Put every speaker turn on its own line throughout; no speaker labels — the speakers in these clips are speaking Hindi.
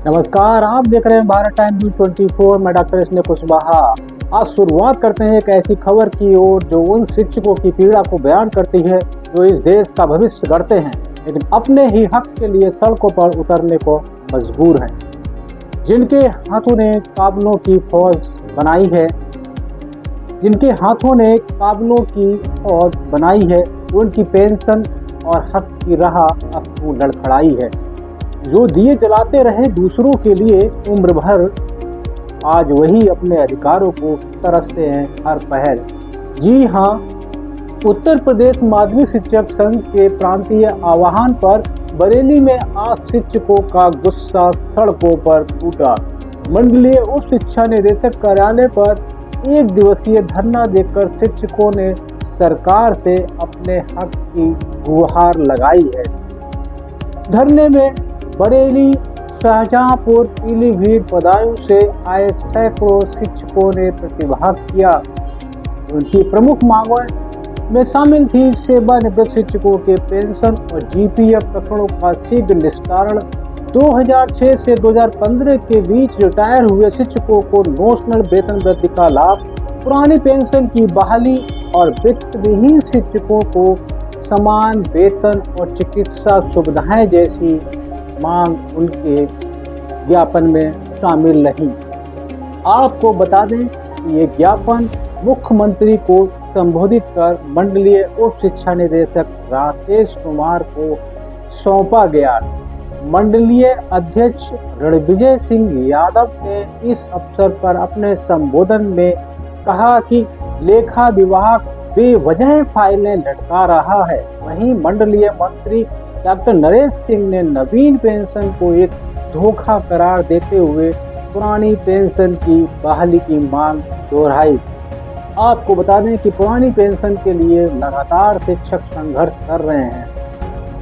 नमस्कार, आप देख रहे हैं भारत टाइम न्यूज 24। मैं डॉक्टर स्नेह कुशवाहा। आज शुरुआत करते हैं एक ऐसी खबर की ओर जो उन शिक्षकों की पीड़ा को बयान करती है जो इस देश का भविष्य गढ़ते हैं, लेकिन अपने ही हक के लिए सड़कों पर उतरने को मजबूर हैं। जिनके हाथों ने काबिलों की फौज बनाई है, उनकी पेंशन और हक की राह अब लड़खड़ाई है। जो दिए जलाते रहे दूसरों के लिए उम्र भर, आज वही अपने अधिकारों को तरसते हैं हर पहर। जी हाँ, उत्तर प्रदेश माध्यमिक शिक्षक संघ के प्रांतीय आह्वान पर बरेली में आज शिक्षकों का गुस्सा सड़कों पर फूटा। मंडलीय उप शिक्षा निदेशक कार्यालय पर एक दिवसीय धरना देकर शिक्षकों ने सरकार से अपने हक की गुहार लगाई है। धरने में बरेली, शाहजहांपुर, पीलीभीत, बदायूं से आए सैकड़ों शिक्षकों ने प्रतिभाग किया। उनकी प्रमुख मांगों में शामिल थी सेवानिवृत्त शिक्षकों के पेंशन और जीपीएफ प्रकरणों का शीघ्र निस्तारण, 2006 से 2015 के बीच रिटायर हुए शिक्षकों को नोशनल वेतन वृद्धि का लाभ, पुरानी पेंशन की बहाली और वित्त विहीन शिक्षकों को समान वेतन और चिकित्सा सुविधाएं जैसी मांग उनके ज्ञापन में शामिल रही। आपको बता दें कि ये ज्ञापन मुख्यमंत्री को संबोधित कर मंडलीय उप शिक्षा निदेशक राकेश कुमार को सौंपा गया। मंडलीय अध्यक्ष रणविजय सिंह यादव ने इस अवसर पर अपने संबोधन में कहा कि लेखा विभाग बेवजह फाइलें लटका रहा है। वहीं मंडलीय मंत्री डॉक्टर नरेश सिंह ने नवीन पेंशन को एक धोखा करार देते हुए पुरानी पेंशन की बहाली की मांग दोहराई। आपको बता दें कि पुरानी पेंशन के लिए लगातार शिक्षक संघर्ष कर रहे हैं।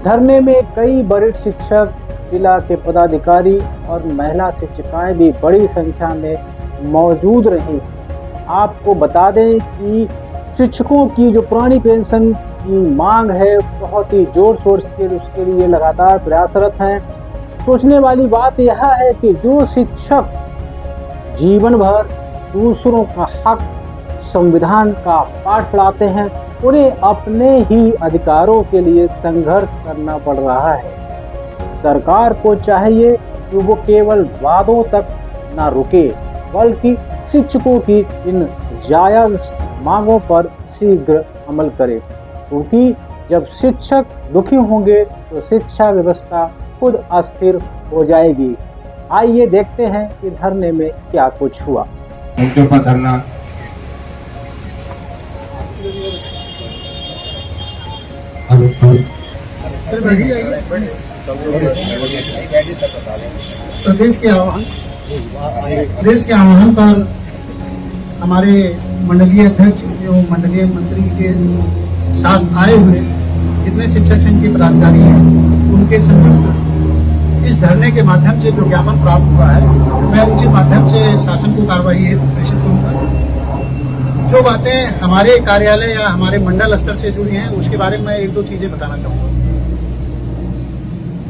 धरने में कई वरिष्ठ शिक्षक, जिला के पदाधिकारी और महिला शिक्षिकाएं भी बड़ी संख्या में मौजूद रही। आपको बता दें कि शिक्षकों की जो पुरानी पेंशन की मांग है बहुत ही जोर शोर से उसके लिए लगातार प्रयासरत हैं। सोचने वाली बात यह है कि जो शिक्षक जीवन भर दूसरों का हक, संविधान का पाठ पढ़ाते हैं, उन्हें अपने ही अधिकारों के लिए संघर्ष करना पड़ रहा है। सरकार को चाहिए कि वो केवल वादों तक न रुके, बल्कि शिक्षकों की इन जायज मांगों पर शीघ्र अमल करे, क्योंकि जब शिक्षक दुखी होंगे तो शिक्षा व्यवस्था खुद अस्थिर हो जाएगी। आइए देखते हैं कि धरने में क्या कुछ हुआ।
मुद्दों पर धरना
प्रदेश के आह्वान पर हमारे मंडलीय अध्यक्ष जो मंडलीय मंत्री के साथ आए हुए जितने शिक्षक संघ के पदाधिकारी हैं, उनके संयुक्त इस धरने के माध्यम से जो ज्ञापन प्राप्त हुआ है, मैं उसी माध्यम से शासन को कार्रवाई प्रेषित करूँगा। जो बातें हमारे कार्यालय या हमारे मंडल स्तर से जुड़ी हैं, उसके बारे में एक दो चीजें बताना चाहूँगा।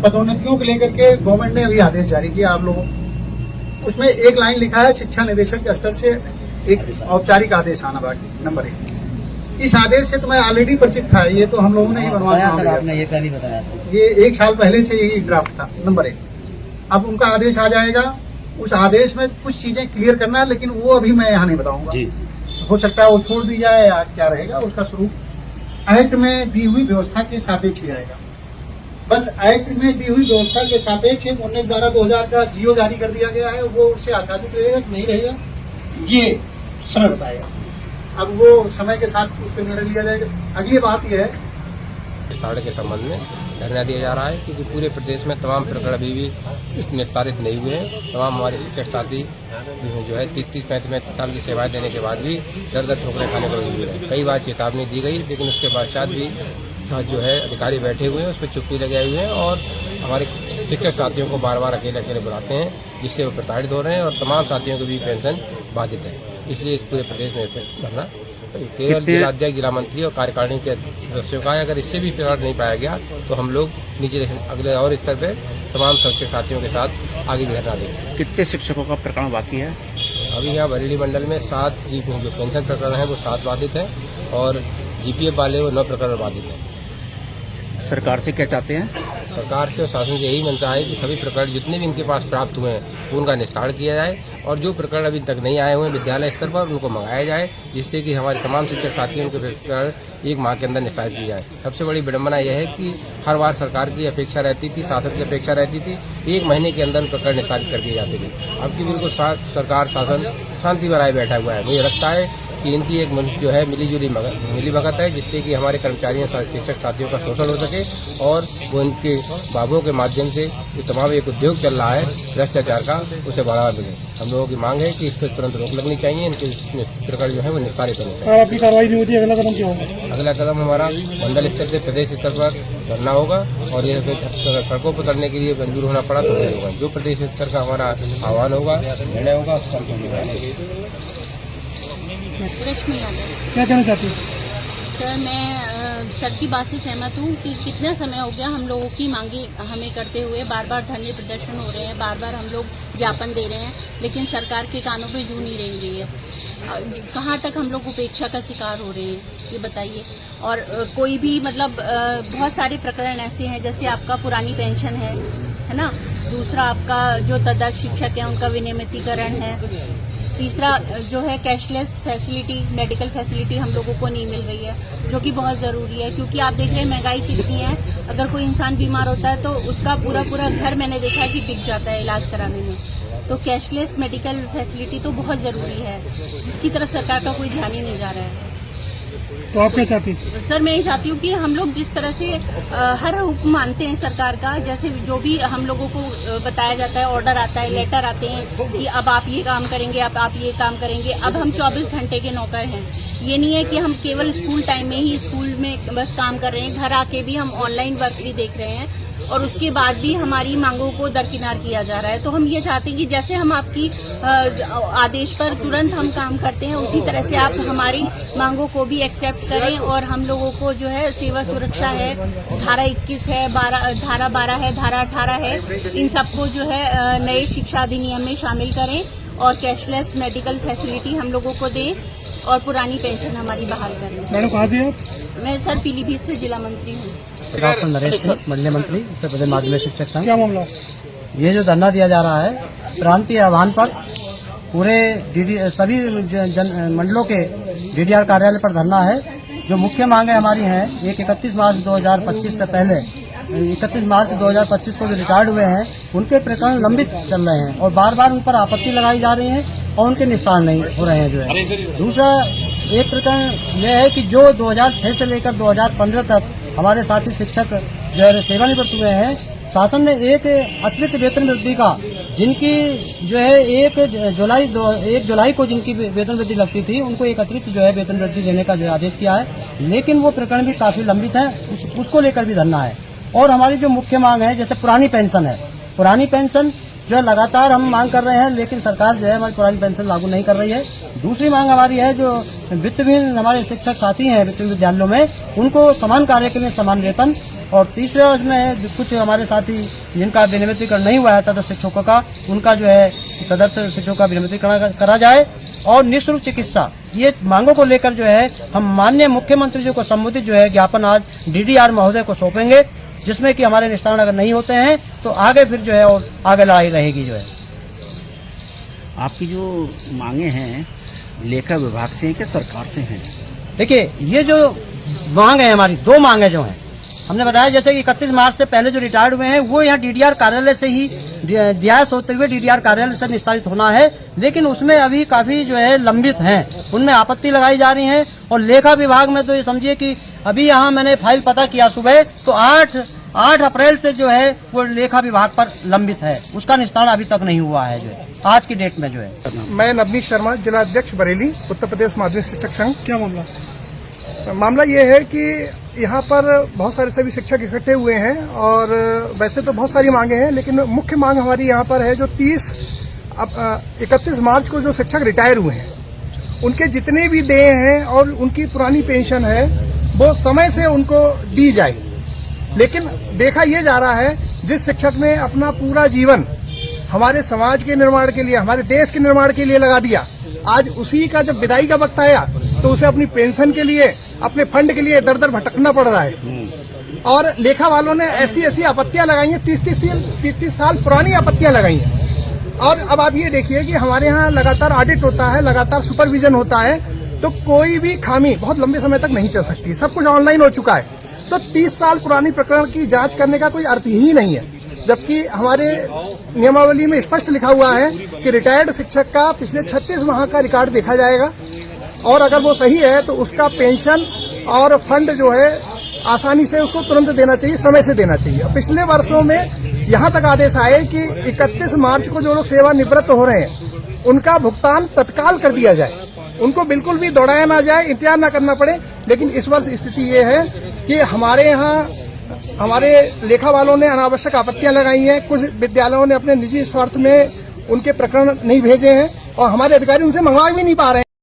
पदोन्नतियों को लेकर के गवर्नमेंट ने अभी आदेश जारी किया आप लोगों, उसमें एक लाइन लिखा है शिक्षा निदेशक के स्तर से एक औपचारिक आदेश आना बाकी। नंबर 1, इस आदेश से तो मैं ऑलरेडी परिचित था, ये तो हम लोगों ने ही बनवाया सर, आपने ये पहले बताया, ये 1 साल पहले से यही ड्राफ्ट था। नंबर 1, अब उनका आदेश आ जाएगा, उस आदेश में कुछ चीजें क्लियर करना है, लेकिन वो अभी मैं यहाँ नहीं बताऊंगा। हो सकता है वो छोड़ दी जाए या क्या रहेगा, उसका स्वरूप एक्ट में दी हुई व्यवस्था के सापेक्ष ही रहेगा। बस एक्ट में दी हुई व्यवस्था के सापेक्ष 19/12/2000 का जियो जारी कर दिया गया है, वो उससे आच्छादित रहेगा कि नहीं रहेगा ये समय बताएगा। अब वो समय के साथ उस पर निर्णय लिया जाएगा। अगली बात यह है,
विस्तार के संबंध में धरना दिया जा रहा है, क्योंकि पूरे प्रदेश में तमाम प्रकरण अभी भी निस्तारित नहीं हुए हैं। तमाम हमारे शिक्षक साथी जो है 30-35 साल की सेवाएं देने के बाद भी दर ठोकरें खाने पर मजबूर है। कई बार चेतावनी दी गई, लेकिन उसके पश्चात भी जो है अधिकारी बैठे हुए हैं, उस पर चुप्पी लगाए हुए हैं और हमारे शिक्षक साथियों को बार बार अकेले अकेले बुलाते हैं, जिससे वो प्रताड़ित हो रहे हैं और तमाम साथियों की भी पेंशन बाधित है। इसलिए इस पूरे प्रदेश में धरना केवल जिलाध्यक्ष, जिला मंत्री और कार्यकारिणी के सदस्यों का है। अगर इससे भी प्रकरण नहीं पाया गया तो हम लोग नीचे अगले और स्तर पे तमाम शिक्षक साथियों के साथ आगे भी धरना देंगे।
कितने शिक्षकों का प्रकरण बाकी है?
अभी यहाँ बरेली मंडल में 7 जो पेंशन प्रकरण है वो 7 बाधित है और जीपीएफ वाले वो 9 प्रकरण बाधित है।
सरकार से क्या चाहते हैं?
सरकार से और शासन से यही मनता है कि सभी प्रकरण जितने भी इनके पास प्राप्त हुए हैं उनका निस्तारण किया जाए और जो प्रकरण अभी तक नहीं आए हुए हैं विद्यालय स्तर पर उनको मंगाया जाए, जिससे कि हमारे तमाम शिक्षक साथियों के प्रकरण 1 माह के अंदर निस्तारित किए जाए। सबसे बड़ी विडंबना यह है कि हर बार सरकार की अपेक्षा रहती थी, शासन की अपेक्षा रहती थी 1 महीने के अंदर प्रकरण निस्तारित कर दिए जाते थे। अब की बिल्कुल सरकार शासन शांति बनाए बैठा हुआ है। मुझे लगता है कि इनकी एक जो है मिली भगत है, जिससे कि हमारे कर्मचारियों शिक्षक साथियों का शोषण हो सके और वो इनके बाबुओं के माध्यम से जो तमाम एक उद्योग चल रहा है भ्रष्टाचार का उसे बढ़ावा मिले। हम लोगों की मांग है कि इस पर तुरंत रोक लगनी चाहिए, इनके प्रकरण जो है वो निस्तारित होने चाहिए।
आपकी कार्रवाई नहीं होती, अगला कदम क्या होगा?
अगला कदम हमारा मंडल स्तर से प्रदेश स्तर पर धरना होगा और ये सड़कों पर करने के लिए मंजूर होना पड़ा तो नहीं होगा। जो प्रदेश स्तर का हमारा आह्वान होगा, निर्णय होगा, उस पर
रश्मि यादव।
क्या कहना चाहती हैं?
सर, मैं सर की बात से सहमत हूँ कि कितना समय हो गया हम लोगों की मांगे हमें करते हुए, बार बार धरने प्रदर्शन हो रहे हैं, बार बार हम लोग ज्ञापन दे रहे हैं, लेकिन सरकार के कानों पे जू नहीं रेंग रही है। कहाँ तक हम लोग उपेक्षा का शिकार हो रहे हैं ये बताइए। और कोई भी मतलब बहुत सारे प्रकरण ऐसे हैं, जैसे आपका पुरानी पेंशन है ना, दूसरा आपका जो तदर्थ शिक्षक है उनका विनियमितीकरण है, तीसरा जो है कैशलेस फैसिलिटी, मेडिकल फैसिलिटी हम लोगों को नहीं मिल रही है, जो कि बहुत ज़रूरी है। क्योंकि आप देख रहे हैं महंगाई कितनी है, अगर कोई इंसान बीमार होता है तो उसका पूरा घर मैंने देखा है कि बिक जाता है इलाज कराने में। तो कैशलेस मेडिकल फैसिलिटी तो बहुत ज़रूरी है, जिसकी तरफ सरकार का कोई ध्यान ही नहीं जा रहा है।
तो आप क्या चाहती हैं?
सर, मैं ये चाहती हूँ कि हम लोग जिस तरह से हर हुक्म मानते हैं सरकार का, जैसे जो भी हम लोगों को बताया जाता है, ऑर्डर आता है, लेटर आते हैं कि अब आप ये काम करेंगे, अब आप ये काम करेंगे, अब हम 24 घंटे के नौकर हैं। ये नहीं है कि हम केवल स्कूल टाइम में ही स्कूल में बस काम कर रहे हैं, घर आके भी हम ऑनलाइन वर्क भी देख रहे हैं और उसके बाद भी हमारी मांगों को दरकिनार किया जा रहा है। तो हम ये चाहते हैं कि जैसे हम आपकी आदेश पर तुरंत हम काम करते हैं, उसी तरह से आप हमारी मांगों को भी एक्सेप्ट करें और हम लोगों को जो है सेवा सुरक्षा है, धारा 21 है, धारा 12 है, धारा 18 है, इन सबको जो है नए शिक्षा अधिनियम में शामिल करें और कैशलेस मेडिकल फैसिलिटी हम लोगों को दें और पुरानी पेंशन हमारी बहाल करें।
मैडम, कहाँ से आप?
मैं सर पीलीभीत से जिला मंत्री हूँ।
डॉक्टर नरेश सिंह, मंडलीय मंत्री, उत्तर प्रदेश माध्यमिक शिक्षक संघ।
क्या मामला?
ये जो धरना दिया जा रहा है प्रांतीय आह्वान पर पूरे सभी मंडलों के डीडीआर कार्यालय पर धरना है। जो मुख्य मांगे हमारी हैं, एक 31 मार्च 2025 से पहले 31 मार्च 2025 को जो रिटायर्ड हुए हैं उनके प्रकरण लंबित चल रहे हैं और बार बार उन पर आपत्ति लगाई जा रही है और उनके निस्तारण नहीं हो रहे हैं जो है। दूसरा एक प्रकरण यह है कि जो 2006 से लेकर 2015 तक हमारे साथी शिक्षक जो है सेवानिवृत्त हुए हैं, शासन ने एक अतिरिक्त वेतन वृद्धि का, जिनकी जो है 1 जुलाई को जिनकी वेतन वृद्धि लगती थी, उनको एक अतिरिक्त जो है वेतन वृद्धि देने का जो आदेश किया है, लेकिन वो प्रकरण भी काफी लंबित है, उसको लेकर भी धरना है। और हमारी जो मुख्य मांग है, जैसे पुरानी पेंशन है, पुरानी पेंशन जो है लगातार हम मांग कर रहे हैं, लेकिन सरकार जो है हमारी पुरानी पेंशन लागू नहीं कर रही है। दूसरी मांग हमारी है, जो वित्तहीन हमारे शिक्षक साथी हैं वित्त विद्यालयों में, उनको समान कार्य के लिए समान वेतन। और तीसरा उसमें कुछ हमारे साथी जिनका विनियमितीकरण नहीं हुआ है तदर्थ शिक्षकों का, उनका जो है तदर्थ शिक्षकों का विनियमितीकरण करा जाए और निःशुल्क चिकित्सा। ये मांगों को लेकर जो है हम माननीय मुख्यमंत्री जी को संबोधित जो है ज्ञापन आज डीडीआर महोदय को सौंपेंगे, जिसमें कि हमारे निस्तारण अगर नहीं होते हैं तो आगे फिर जो है और आगे लड़ाई रहेगी जो है।
आपकी जो मांगे हैं लेखा विभाग से हैं कि सरकार से हैं?
देखिए, ये जो मांग है हमारी, 2 मांगे जो हैं, हमने बताया जैसे कि 31 मार्च से पहले जो रिटायर्ड हुए हैं वो यहाँ डीडीआर कार्यालय से ही डियास होते हुए डीडीआर कार्यालय से निस्तारित होना है, लेकिन उसमें अभी काफी जो है लंबित हैं, उनमें आपत्ति लगाई जा रही है। और लेखा विभाग में तो ये समझिए कि अभी यहाँ मैंने फाइल पता किया सुबह, तो 8 अप्रैल से जो है वो लेखा विभाग पर लंबित है, उसका निस्तारण अभी तक नहीं हुआ है जो है आज की डेट में जो है।
मैं नवनीत शर्मा, जिला अध्यक्ष बरेली, उत्तर प्रदेश माध्यमिक शिक्षक संघ।
क्या मामला?
मामला ये है कि यहाँ पर बहुत सारे सभी शिक्षक इकट्ठे हुए हैं और वैसे तो बहुत सारी मांगे हैं, लेकिन मुख्य मांग हमारी यहाँ पर है जो 31 मार्च को जो शिक्षक रिटायर हुए हैं उनके जितने भी देय हैं और उनकी पुरानी पेंशन है वो समय से उनको दी जाए। लेकिन देखा यह जा रहा है जिस शिक्षक ने अपना पूरा जीवन हमारे समाज के निर्माण के लिए, हमारे देश के निर्माण के लिए लगा दिया, आज उसी का जब विदाई का वक्त आया तो उसे अपनी पेंशन के लिए, अपने फंड के लिए दर दर भटकना पड़ रहा है। और लेखा वालों ने ऐसी आपत्तियां लगाई हैं, 30 साल पुरानी आपत्तियां लगाई हैं। और अब आप ये देखिए कि हमारे यहाँ लगातार ऑडिट होता है, लगातार सुपरविजन होता है, तो कोई भी खामी बहुत लंबे समय तक नहीं चल सकती। सब कुछ ऑनलाइन हो चुका है, तो 30 साल पुरानी प्रकरण की जांच करने का कोई अर्थ ही नहीं है। जबकि हमारे नियमावली में स्पष्ट लिखा हुआ है कि रिटायर्ड शिक्षक का पिछले 36 माह का रिकॉर्ड देखा जाएगा और अगर वो सही है तो उसका पेंशन और फंड जो है आसानी से उसको तुरंत देना चाहिए, समय से देना चाहिए। पिछले वर्षों में यहाँ तक आदेश आए कि 31 मार्च को जो लोग सेवानिवृत्त हो रहे हैं उनका भुगतान तत्काल कर दिया जाए, उनको बिल्कुल भी दौड़ाया ना जाए, इंतजार ना करना पड़े। लेकिन इस वर्ष स्थिति ये है कि हमारे यहाँ हमारे लेखा वालों ने अनावश्यक आपत्तियां लगाई हैं। कुछ विद्यालयों ने अपने निजी स्वार्थ में उनके प्रकरण नहीं भेजे हैं और हमारे अधिकारी उनसे मंगवा भी नहीं पा रहे हैं।